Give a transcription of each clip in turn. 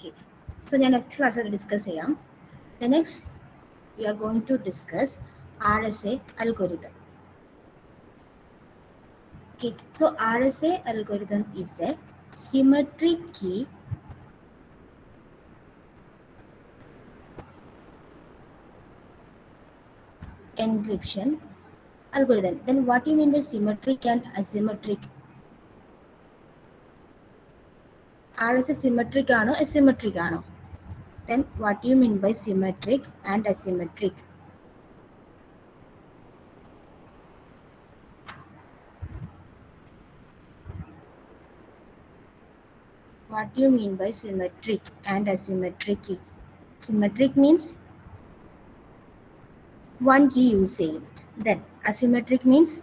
Okay. So ഞാൻ next ക്ലാസ്സിൽ discuss ചെയ്യാം. The next we are going to discuss RSA algorithm. Okay. So RSA algorithm is a symmetric key encryption algorithm. Then what do you mean by symmetric and asymmetric? RSA symmetric ആണോ asymmetric ആണോ? Then what do you mean by symmetric and asymmetric? What do you mean by symmetric and asymmetric? Symmetric means one key you say. Then asymmetric means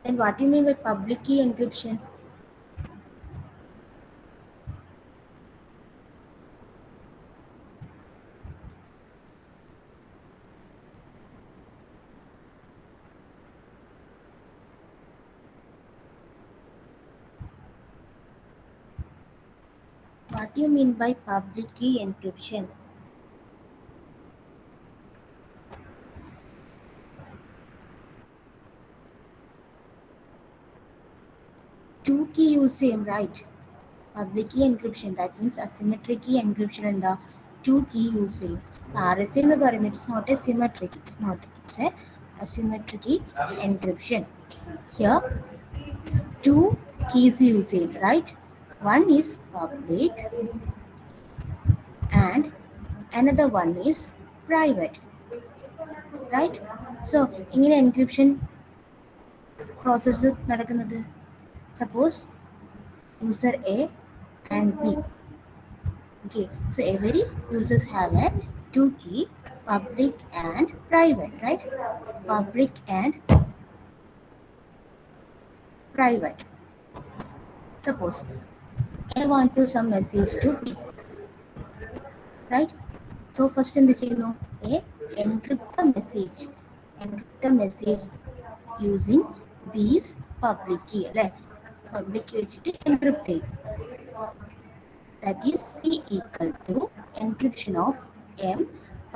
then what do you mean by public key encryption? What do you mean by public key encryption? Two key you same, right? Public key encryption, that means asymmetric key encryption and the two key you same. RSA എന്ന് പറയുന്നത് it's not a symmetric, it's a asymmetric key encryption. Here two keys you same, right? One is public and another one is private, right? So ഇങ്ങനെ encryption process നടക്കുന്നത്, suppose user A and B. Okay, so every users have a two key, public and private, right? Public and private. Suppose I want to some message to B, right? So first in the chain, A encrypt the message using B's public key, right? Public key വെച്ചിട്ട് encrypt ചെയ്യും. That is C equal to encryption of M,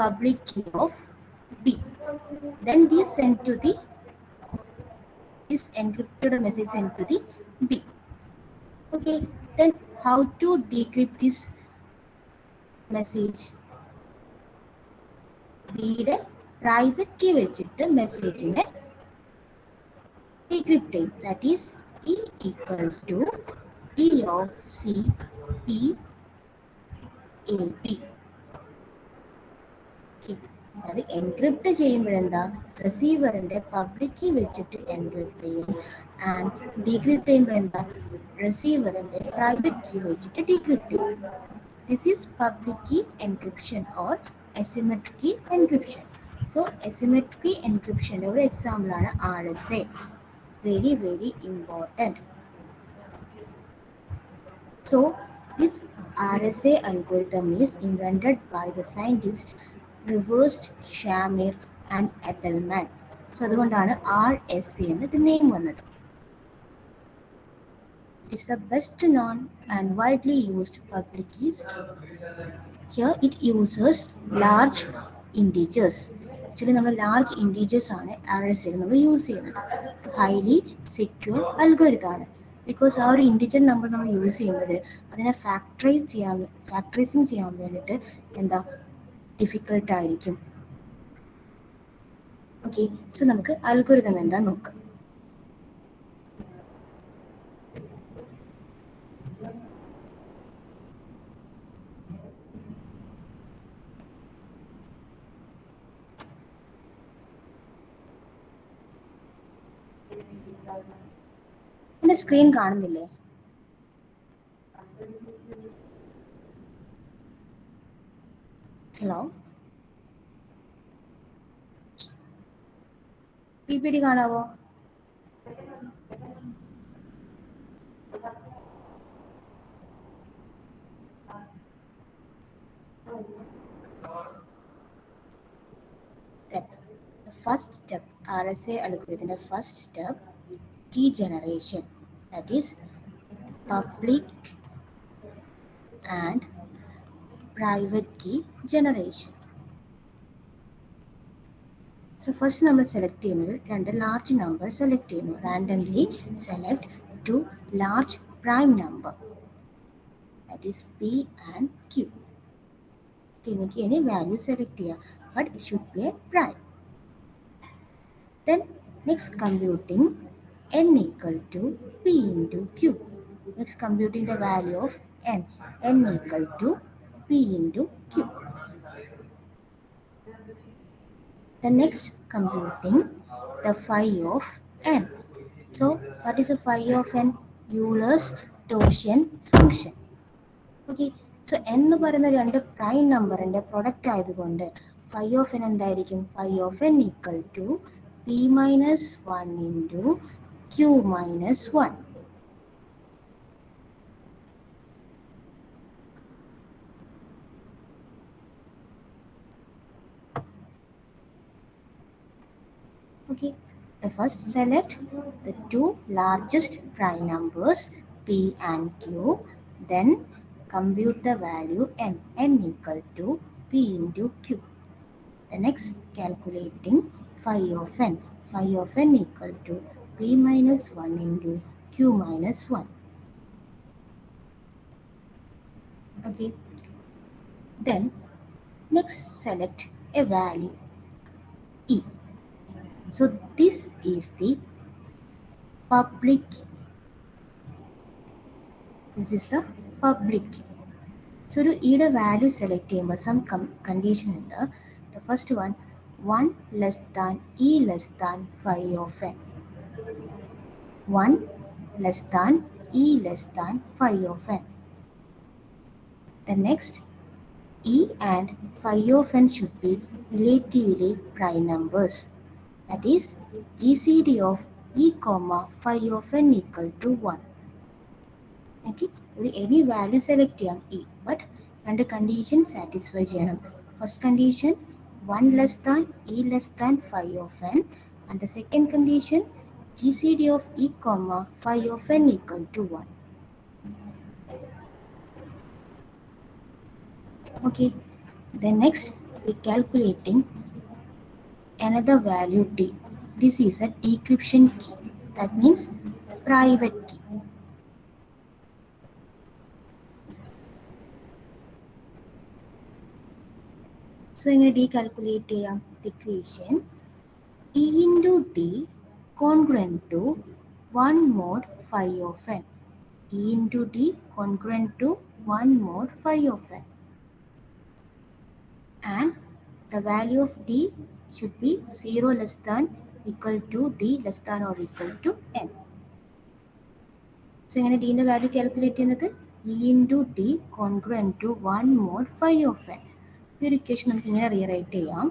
public key of B. Then this encrypted message sent to the B. Okay, then how to decrypt this message? B യുടെ private key വെച്ചിട്ട് മെസ്സേജിനെ decrypt ചെയ്യും. That is E equal to T of C P A P. അത് encrypt ചെയ്യുമ്പോഴെന്താ, റിസീവറിന്റെ public key വെച്ചിട്ട് encrypt ചെയ്യും. And decrypt ചെയ്യുമ്പോഴെന്താ, റിസീവറിന്റെ പ്രൈവറ്റ് കീ വെച്ചിട്ട് ഡീക്രിപ്റ്റ് ചെയ്യും. This is public key encryption or asymmetric key encryption. So asymmetric key encryption ഒരു എക്സാമ്പിൾ ആണ് RSA. Very very important. So this RSA algorithm is invented by the scientists Reversed, Shamir and Ethelman. So അതുകൊണ്ടാണ് RSA എന്ന് the name വന്നത്. It is the best known and widely used public key scheme. Here it uses large integers. Actually നമ്മൾ large integers ആണ് RSA നമ്മൾ use ചെയ്യുന്നത്. Highly secure algorithm ആണ്. Because ആ ഒരു ഇൻറ്റിജർ നമ്പർ നമ്മൾ യൂസ് ചെയ്യുന്നത് അതിനെ ഫാക്ടറൈസിങ് ചെയ്യാൻ വേണ്ടിയിട്ട് എന്താ ഡിഫിക്കൽട്ട് ആയിരിക്കും. ഓക്കെ, സോ നമുക്ക് അൽഗോരിതം എന്താ നോക്കാം. എൻ്റെ സ്ക്രീൻ കാണുന്നില്ലേ? Hello, PPT കാണാവോ? first step, RSA algorithm, the first step, key generation, that is public and private key generation. So first number select and a large number select randomly select two large prime number, that is P and Q. Any value select here, but it should be a prime. Then next computing n equal to P into Q. Next computing the value of n equal to P into Q. The next computing the phi of n. So what is the phi of n? Euler's torsion function. Okay. So n എന്ന് പറയുന്ന രണ്ട് prime നമ്പറിന്റെ product ആയതുകൊണ്ട് phi of n എന്തായിരിക്കും? Phi of n equal to p minus 1 into q minus 1. Okay. The first select the two largest prime numbers p and q, then compute the value n equal to p into q. The next calculating phi of n. Phi of n equal to p minus 1 into q minus 1. Okay. Then next select a value e. So this is the public key. This is the public key. So to either value select some condition in the first one, 1 less than e less than phi of n. 1 less than e less than phi of n. The next, e and phi of n should be relatively prime numbers. That is, GCD of e comma phi of n equal to 1. Okay, any value select e, but under condition satisfy cheyyanam. First condition, 1 less than e less than phi of n, and the second condition, GCD of e comma phi of n equal to 1. Okay, then next we calculating another value d. This is a decryption key, that means private key. So ഇങ്ങനെ decalculate ചെയ്യാം the equation e into d congruent to 1 mod phi of n. E into d congruent to 1 mod phi of n. And the value of d should be 0 less than equal to d less than or equal to n. So ഇങ്ങനെ d ന്റെ value calculate ചെയ്യുന്നത് e into d congruent to 1 mod phi of n. ഈ ഒരു equation നമുക്ക് ഇങ്ങനെ rewrite ചെയ്യാം.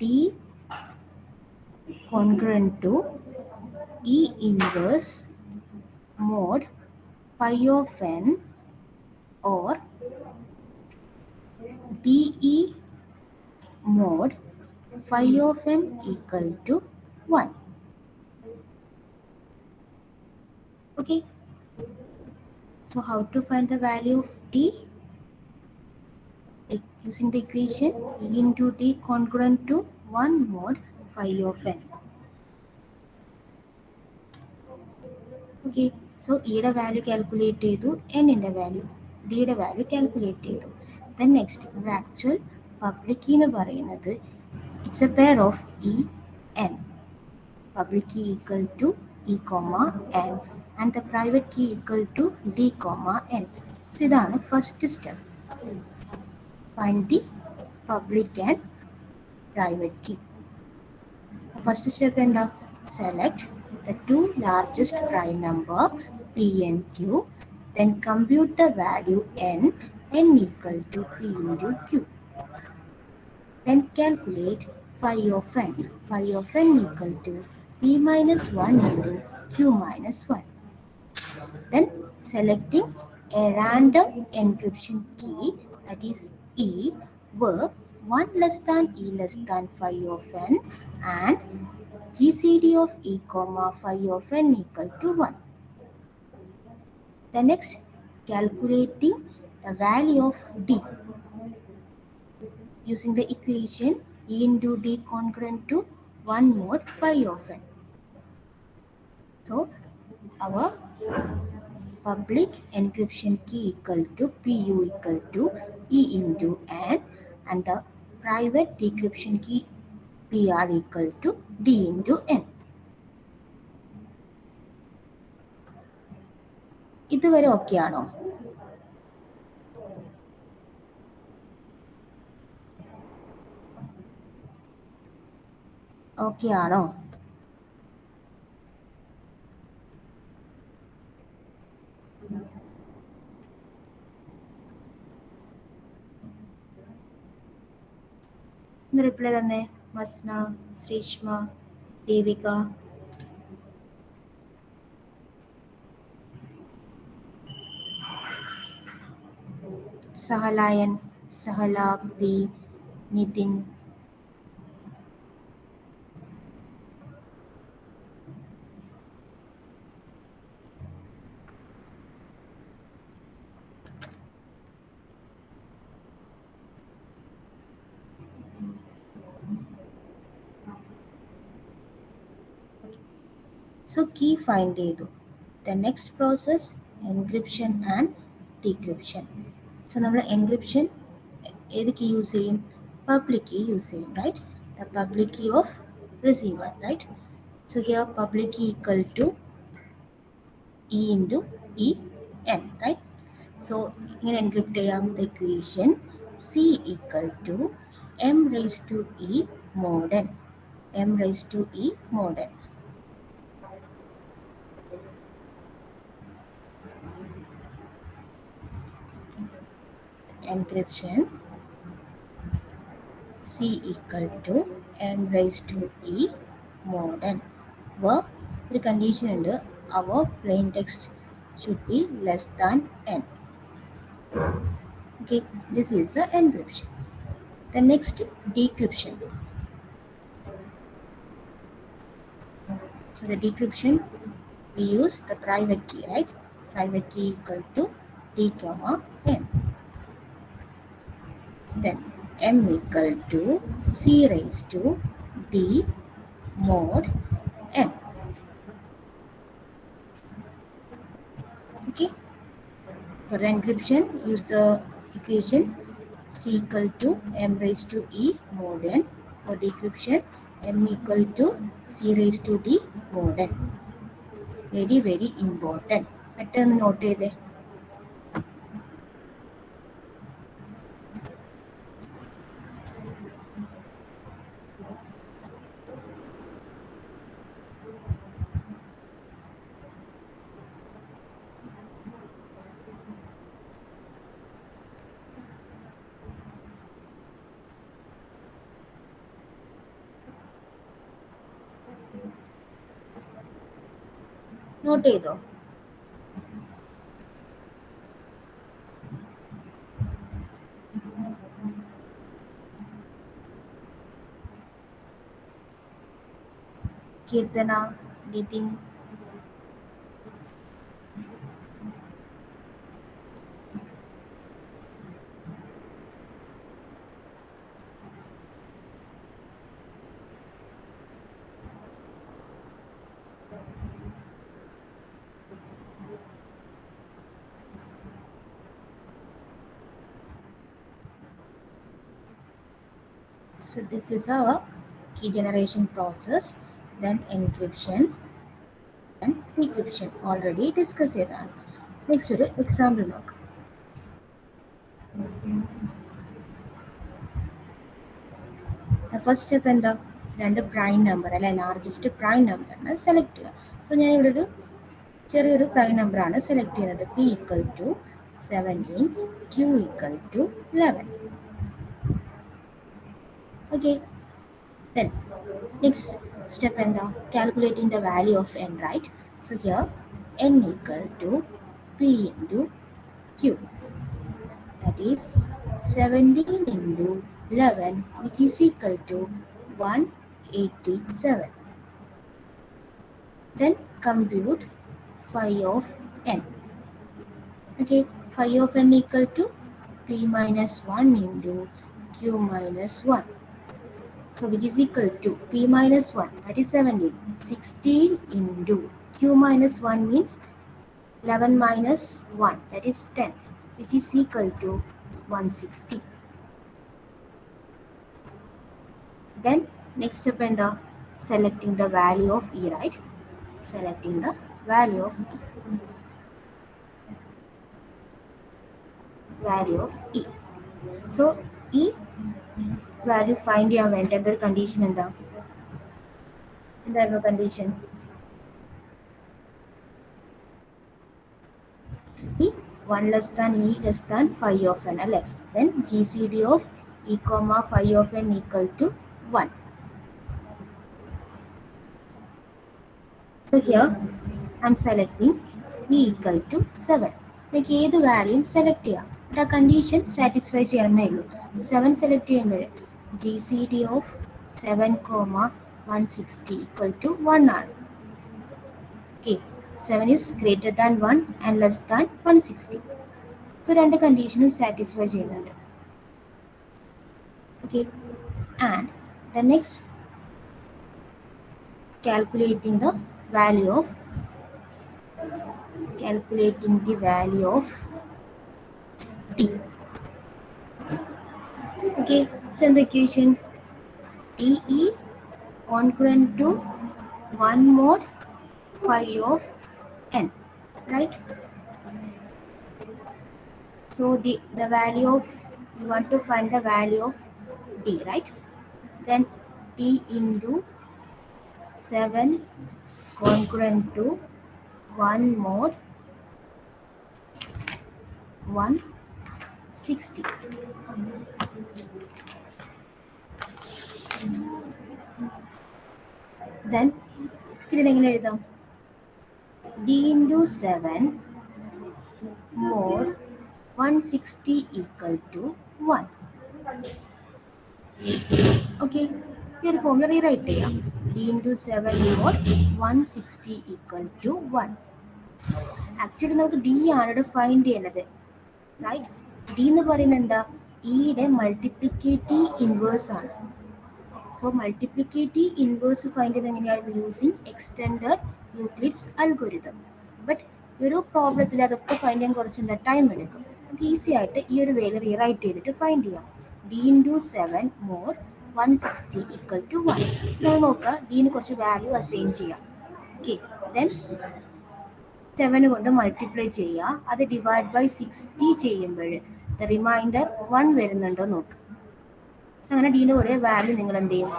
d congruent to e inverse mod phi of n or dE mod phi of n equal to 1. Okay. So how to find the value of d? Using the equation e into d congruent to 1 mod phi of n. Okay. So e the value calculate ചെയ്തു, n in the value, d the value calculate ചെയ്തു. Then next actual public key എന്ന് പറയുന്നത് it's a pair of e n. Public key equal to e comma n and the private key equal to d comma n. So ഇതാണ് first step. Find the public and private key. First step in the select the two largest prime number p and q, then compute the value n equal to p into q. Then calculate phi of n. Phi of n equal to p minus 1 into q minus 1. Then selecting a random encryption key, that is E, where 1 less than e less than phi of n and GCD of e comma phi of n equal to 1. The next, calculating the value of d using the equation e into d congruent to 1 mod phi of n. So our public encryption key equal to PU equal to E into N and the private decryption key PR equal to D into N. ഇതുവരെ okay ആണോ? Okay ആണോ? ഒന്ന് reply തന്നെ. Masna, Sreeshma, Devika. Sahalayan, Sahala, P, Nitin. So key find ചെയ്തു. The next process encryption and decryption. So നമ്മൾ encryption ഏത് key use ചെയ്യും? Public key use ചെയ്യും, right? The public key of receiver, right? So here public key equal to E into E n, right? So ഇങ്ങനെ encrypt ചെയ്യാം. The equation C equal to m raised to E mod n. m raised to E mod n. Encryption C equal to m raised to E mod n. Where the condition under our plain text should be less than n. Okay, this is the encryption. The next, decryption. So the decryption, we use the private key, right? Private key equal to d comma m. Then m equal to c raised to d mod n. Okay. For the encryption, use the equation c equal to m raised to e mod n. For decryption, m equal to c raised to d mod n. Very, very important. പെട്ടെന്ന് note ചെയ്തേ. Note ചെയ്തോ? Keerthana, Nithin. So this is our key generation process, then encryption and decryption. Already discuss ചെയ്തതാണ്. Next ഒരു example നോക്കാം. First step എന്താ? രണ്ട് prime number അല്ലെ, largest prime നമ്പറിനെ സെലക്ട് ചെയ്യുക. സോ ഞാൻ ഇവിടെ ഒരു ചെറിയൊരു പ്രൈം നമ്പറാണ് സെലക്ട് ചെയ്യുന്നത്. P equal to 17, Q equal to 11. Okay, then next step എന്താ? Calculating the value of n, right? So here n equal to p into q, that is 17 into 11, which is equal to 187. Then compute phi of n. Okay, phi of n equal to p minus 1 into q minus 1. So which is equal to p minus 1, that is 17. 16 into q minus 1 means 11 minus 1, that is 10, which is equal to 160. Then next step in the selecting the value of e, right? Selecting the value of e. So e value find ചെയ്യാൻ വേണ്ട എന്തൊരു condition എന്തായിരുന്നു condition? e 1 less than e less than phi of n അല്ലേ? Then gcd of e comma phi of n equal to 1. So here I'm selecting e equal to 7. എനിക്ക് ഏത് വാല്യൂം select ചെയ്യാം. ആ condition satisfy ചെയ്യണമെന്നേ ഉള്ളൂ. 7 select ചെയ്യുമ്പോൾ G C D of 7,160 equal to 1 ആണ്. Okay, 7 is greater than 1 and less than 160. So രണ്ട് കണ്ടീഷനും satisfy ചെയ്യുന്നുണ്ട്. Okay, and the next calculating the value of t. Okay, so in the equation t e congruent to 1 mod phi of n, right? So the value of, we want to find the value of t, right? Then t into 7 congruent to 1 mod 160. Then ഇതിലെങ്ങനെ എഴുതാം? d into 7 mod 160 equal to 1. Okay, ഈ ഒരു formula rewrite ചെയ്യാം. d into 7 mod 160 equal to 1. Actually നമുക്ക് d ആണ് ഇവിടെ find ചെയ്യേണ്ടത്, right? d എന്ന് പറയുന്നത് എന്താ? ഇയുടെ മൾട്ടിപ്ലിക്കേറ്റീവ് ഇൻവേഴ്സ് ആണ്. സോ മൾട്ടിപ്ലിക്കേറ്റീവ് ഇൻവേഴ്സ് ഫൈൻഡ് ചെയ്ത് എങ്ങനെയാണ്? Using extended Euclid's algorithm. But ഈ ഒരു പ്രോബ്ലത്തിൽ അതൊക്കെ ഫൈൻഡ് ചെയ്യാൻ കുറച്ച് ടൈം എടുക്കും. നമുക്ക് ഈസി ആയിട്ട് ഈ ഒരു വേയിൽ റീറൈറ്റ് ചെയ്തിട്ട് ഫൈൻഡ് ചെയ്യാം. d into 7 mod 160 equal to 1. നമ്മൾ നോക്കുക, ഡിന് കുറച്ച് വാല്യൂ അസൈൻ ചെയ്യാം. ഓക്കെ, ദെൻ 7 കൊണ്ട് മൾട്ടിപ്ലൈ ചെയ്യുക. അത് ഡിവൈഡ് ബൈ 60 ചെയ്യുമ്പോൾ ദ റിമൈൻഡർ 1 വരുന്നുണ്ടോ നോക്കുക. സോ അങ്ങനെ ഡിൻ്റെ ഒരേ വാല്യൂ നിങ്ങൾ എന്ത് ചെയ്യും?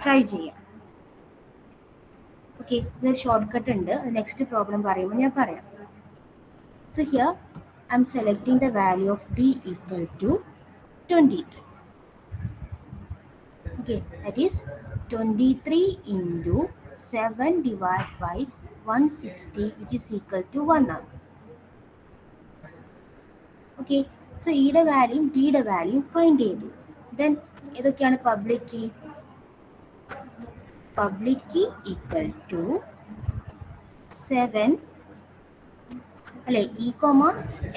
ട്രൈ ചെയ്യാം. ഓക്കെ, ഇതൊരു ഷോർട്ട് കട്ട് ഉണ്ട്, നെക്സ്റ്റ് പ്രോബ്ലം പറയുമ്പോൾ ഞാൻ പറയാം. So here I M selecting the value of d equal to 23. Okay, that is 23 into 7 divided by 160, which is equal to 1 ആണ്. ഓക്കെ, സോ ഇയുടെ വാല്യൂം ഡിയുടെ വാല്യൂം ഫൈൻഡ് ചെയ്തു. ദെൻ ഏതൊക്കെയാണ് public key? Public key equal to 7 അല്ലെ, E comma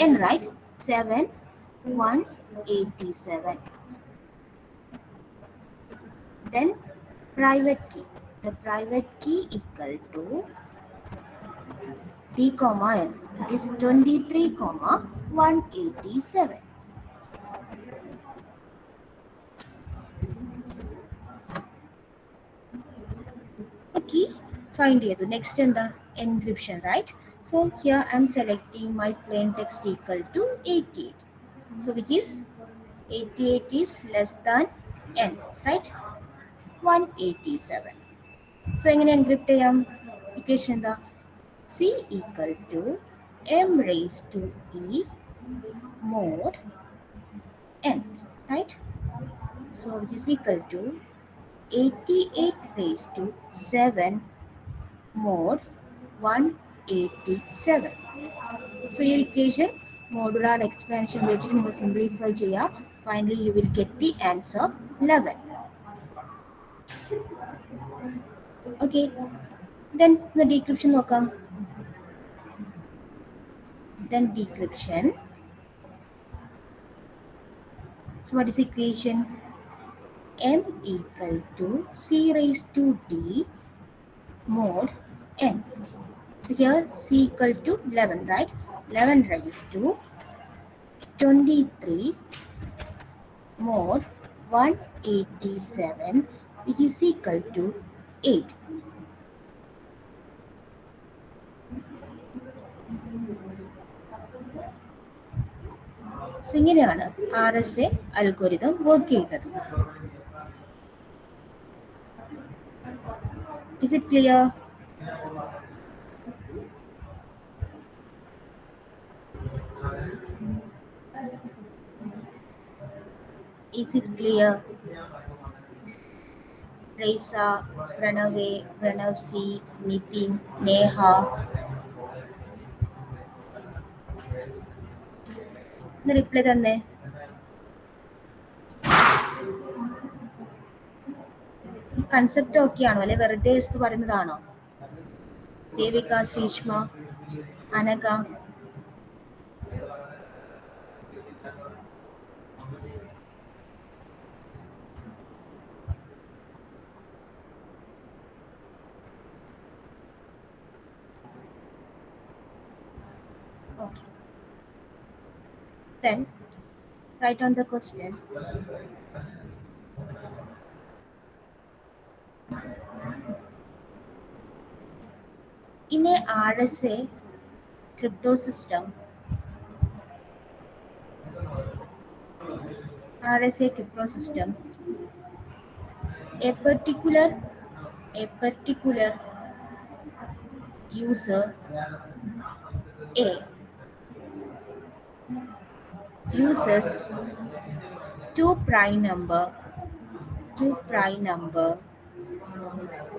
N, right? 7,187. Then private key, the private key equal to d comma n, it is 23,187. Key find here. Next in the encryption, right? So here I am selecting my plain text equal to 88. So which is 88 is less than n, right? 187. So എങ്ങനെ encrypt ചെയ്യാം? Equation എന്താ? c equal to m raised to e mod n, right? So which is equal to 88 raised to 7 mod 187. So your equation modular expansion വെച്ചിട്ട് നിങ്ങൾ simplify ചെയ്യുക. Finally, you will get the answer 11. Okay, then the decryption will come. Then decryption. So what is the equation? M equal to C raised to D mod N. So here C equal to 11, right? 11 raised to 23 mod 187, which is equal to 8. So ഇങ്ങനെയാണ് RSA algorithm work ചെയ്യുന്നത്. Is it clear? Is it clear? Raisa, Pranave, Pranavsi, Nitin, Neha. ഒന്ന് reply തന്നെ. Concept okay ആണോ, അല്ലെ വെറുതെ പറയുന്നതാണോ? Devika, Sreeshma, Anaka. Okay. Then write on the question. In a RSA crypto system, a particular user A uses two prime number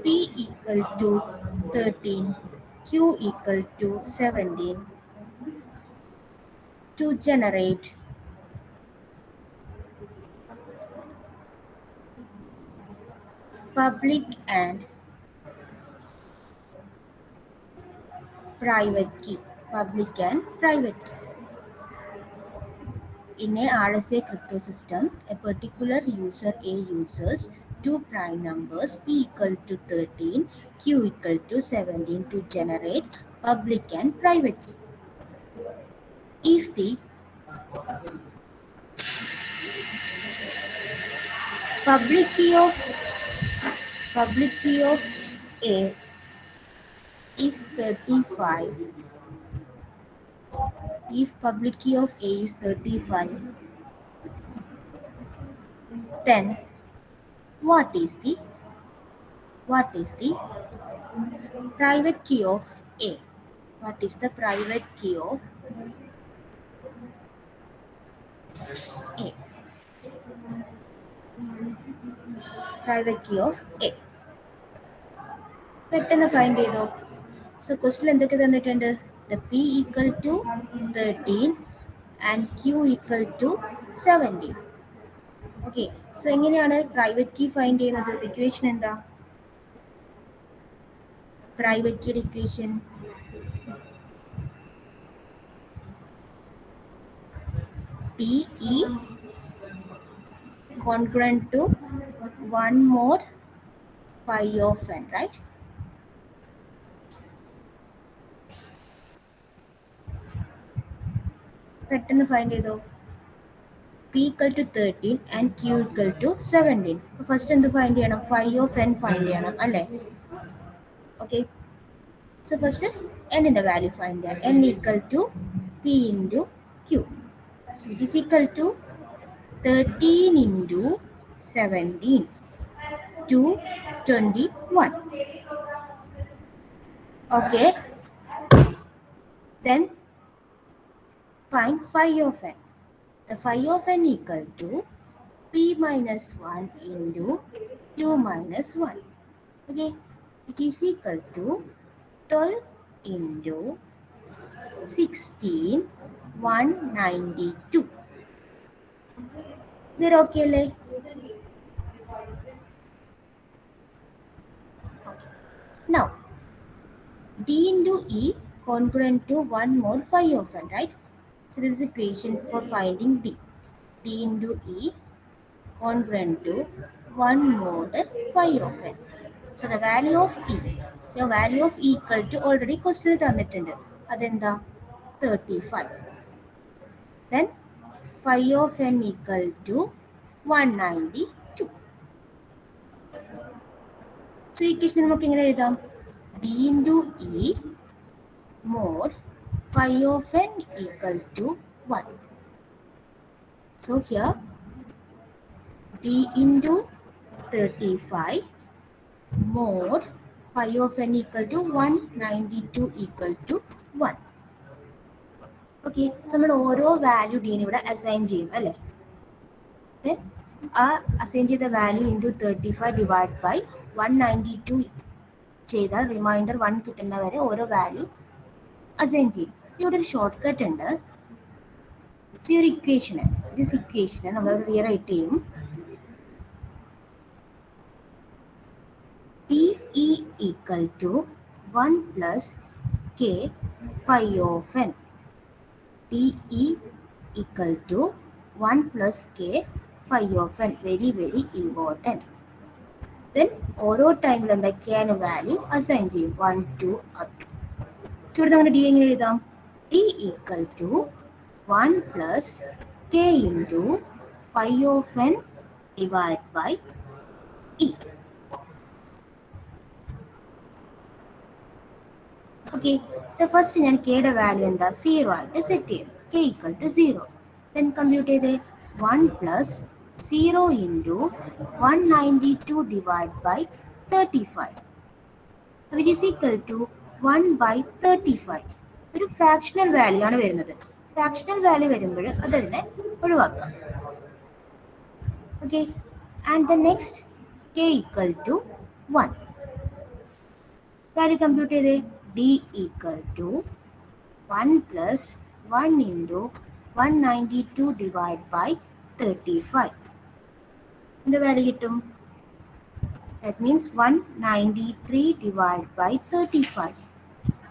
P equal to 13, Q equal to 17 to generate public and private key. In a RSA crypto system, a particular user A uses two prime numbers P equal to 13, Q equal to 17 to generate public and private key. If the public key of A is 35, then what is the private key of A? What is the private key of A? Private key of A. പെട്ടെന്ന് find ചെയ്തോ. So question എന്തൊക്കെ തന്നിട്ടുണ്ട്? The P equal to 13 and Q equal to 17. Okay, so എങ്ങനെയാണ് private key find ചെയ്യുന്നത്? Equation എന്താ? Private കീയുടെ equation TE congruent to 1 mod phi of n, right? പെട്ടെന്ന് find ചെയ്തോ. P equal to 13 and Q equal to 17. First എന്ത് find ചെയ്യണം? phi of n find ചെയ്യണം അല്ലേ? ഓക്കെ, സോ ഫസ്റ്റ് n-ന്റെ വാല്യൂ ഫൈൻഡ് ചെയ്യാം. n equal to P into Q, so which is equal to 13 into 17 to 21. Okay, then find phi of n. The phi of n equal to P minus 1 into Q minus 1. Okay, which is equal to 12 into 16, 192. ഇതൊരു okay അല്ലേ? Now d into e congruent to 1 mod phi of n, right? So this is equation for finding d. D into e congruent to 1 mod phi of n. So the value of e, the value of e equal to already question തന്നിട്ടുണ്ട്. അതെന്താ? 35. Then phi of n equal to 192. So equation നമുക്ക് എങ്ങനെ എഴുതാം? d into e mod phi of n equal to 1. So here d into 35 mod phi of n equal to 192 equal to 1. Okay, നമ്മൾ ഓരോ value dean ഇവിടെ assign ചെയ്യും അല്ലേ? ആ assign ചെയ്ത വാല്യൂ ഇൻറ്റു 35 ഡിവൈഡ് ബൈ 192 ചെയ്താൽ റിമൈൻഡർ 1 കിട്ടുന്നവരെ ഓരോ value assign ചെയ്യും. ഇവിടെ ഒരു ഷോർട്ട് കട്ട് ഉണ്ട്. ഈ ഒരു ഇക്വേഷനെ നമ്മൾ റീറൈറ്റ് ചെയ്യും. T E equal to 1 plus K phi of n. T E equal to 1 plus K phi of n. Very very important. Then ഓരോ ടൈമിൽ എന്തൊക്കെയാണ് വാല്യൂ അസൈൻ ചെയ്യും, 1 2 up to. ഇവിടെ നമ്മൾ ഡി എങ്ങനെ എഴുതാം? T equal to 1 plus K into phi of n divide by E. Okay, first ഞാൻ കെയുടെ വാല്യൂ എന്താ 0 ആയിട്ട് സെറ്റ് ചെയ്യും. K equal to 0. Then compute ചെയ്ത് 1 plus 0 into 192 divide by 35 which is equal to 1 by 35. ഒരു fractional value ആണ് വരുന്നത്. Fractional value വരുമ്പോൾ അതിനെ ഒഴിവാക്കാം. Okay, and the next K equal to 1. Value compute ചെയ്ത് D equal to 1 plus 1 into 192 divide by 35. എന്ത് value കിട്ടും? That means 193 divide by 35.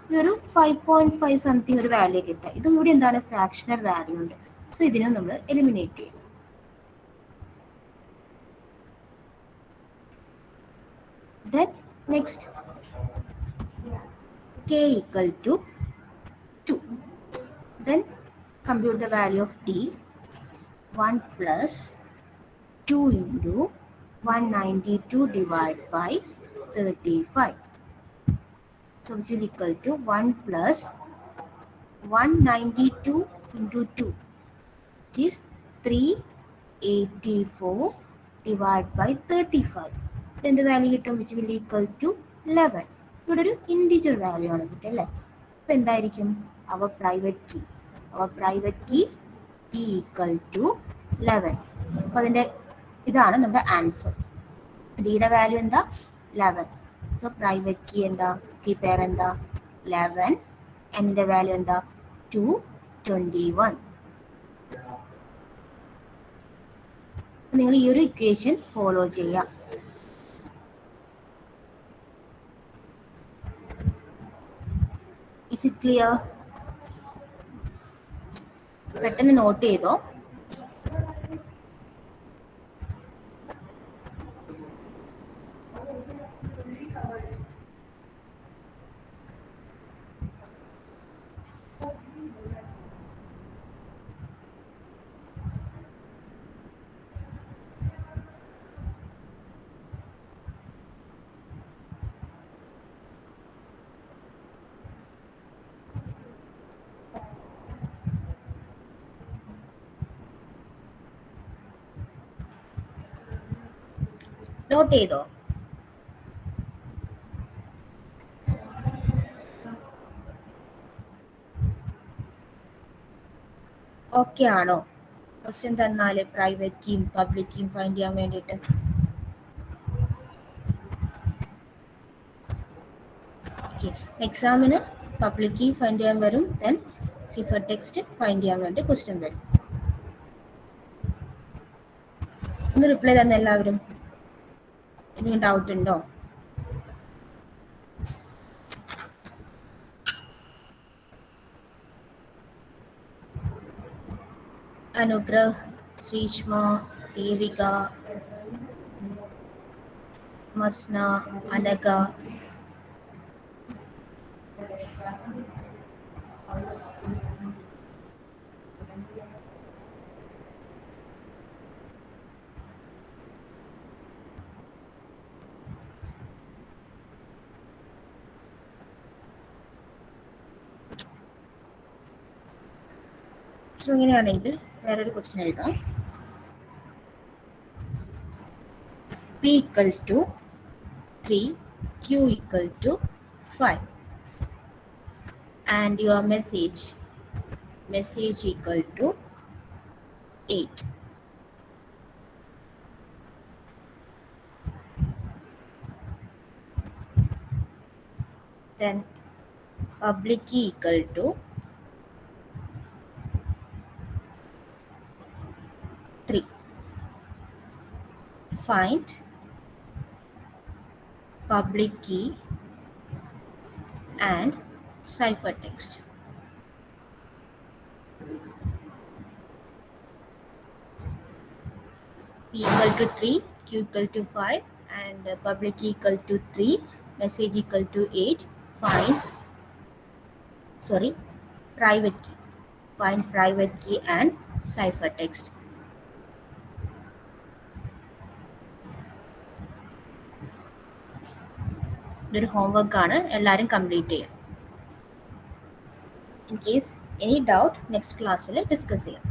ഇതൊരു 5.5 സംതിങ് ഒരു വാല്യൂ കിട്ടുക. ഇതും കൂടി എന്താണ്? ഫ്രാക്ഷണൽ വാല്യൂ ഉണ്ട്. സോ ഇതിനെ നമ്മൾ എലിമിനേറ്റ് ചെയ്യും. Then next k equal to 2. Then compute the value of t. 1 plus 2 into 192 divided by 35. So which will equal to 1 plus 192 into 2, which is 384 divided by 35. Then the value കിട്ടും which will equal to 11. ഇവിടെ ഒരു integer value ആണ് കിട്ടുക അല്ലേ? അപ്പോൾ എന്തായിരിക്കും our private key t equal to 11. അപ്പോൾ അതിൻ്റെ ഇതാണ് നമ്മുടെ ആൻസർ. ഡിയുടെ വാല്യൂ എന്താ? 11. സോ പ്രൈവറ്റ് കീ എന്താ? കീ പെയർ എന്താ? 11. എൻ്റെ വാല്യൂ എന്താ? 221. നിങ്ങൾ ഈ ഒരു ഇക്വേഷൻ ഫോളോ ചെയ്യാം. Is it clear? പെട്ടെന്ന് നോട്ട് ചെയ്തോ. നോട്ട് ചെയ്തോ? ഓക്കെ ആണോ? ക്വസ്റ്റ്യൻ തന്നാല് private KEAM public KEAM find ചെയ്യാൻ വേണ്ടിയിട്ട് എക്സാമിന് പബ്ലിക് കീ ഫൈൻഡ് ചെയ്യാൻ വരും. ദെൻ സിഫർ ടെക്സ്റ്റ് ഫൈൻഡ് ചെയ്യാൻ വേണ്ടി ക്വസ്റ്റ്യൻ വരും. ഒന്ന് റിപ്ലൈ തന്നെ എല്ലാവരും. എന്തെങ്കിലും ഡൗട്ട് ഉണ്ടോ? അനുഗ്രഹ്, ശ്രീഷ്മ, ദേവിക, മസ്ന, അനഘ. സോ ഇങ്ങനെയാണെങ്കിൽ വേറൊരു ക്വസ്റ്റ്യൻ എഴുതാം. P equal to 3, Q equal to 5, and your message equal to 8. Then public key equal to 3. Find public key and ciphertext. P equal to 3, Q equal to 5, and public key equal to 3, message equal to 8. Private key. Find private key and ciphertext. ഇതൊരു homework ആണ്, എല്ലാവരും complete ചെയ്യാം. In case any doubt next ക്ലാസ്സിൽ discuss ചെയ്യാം.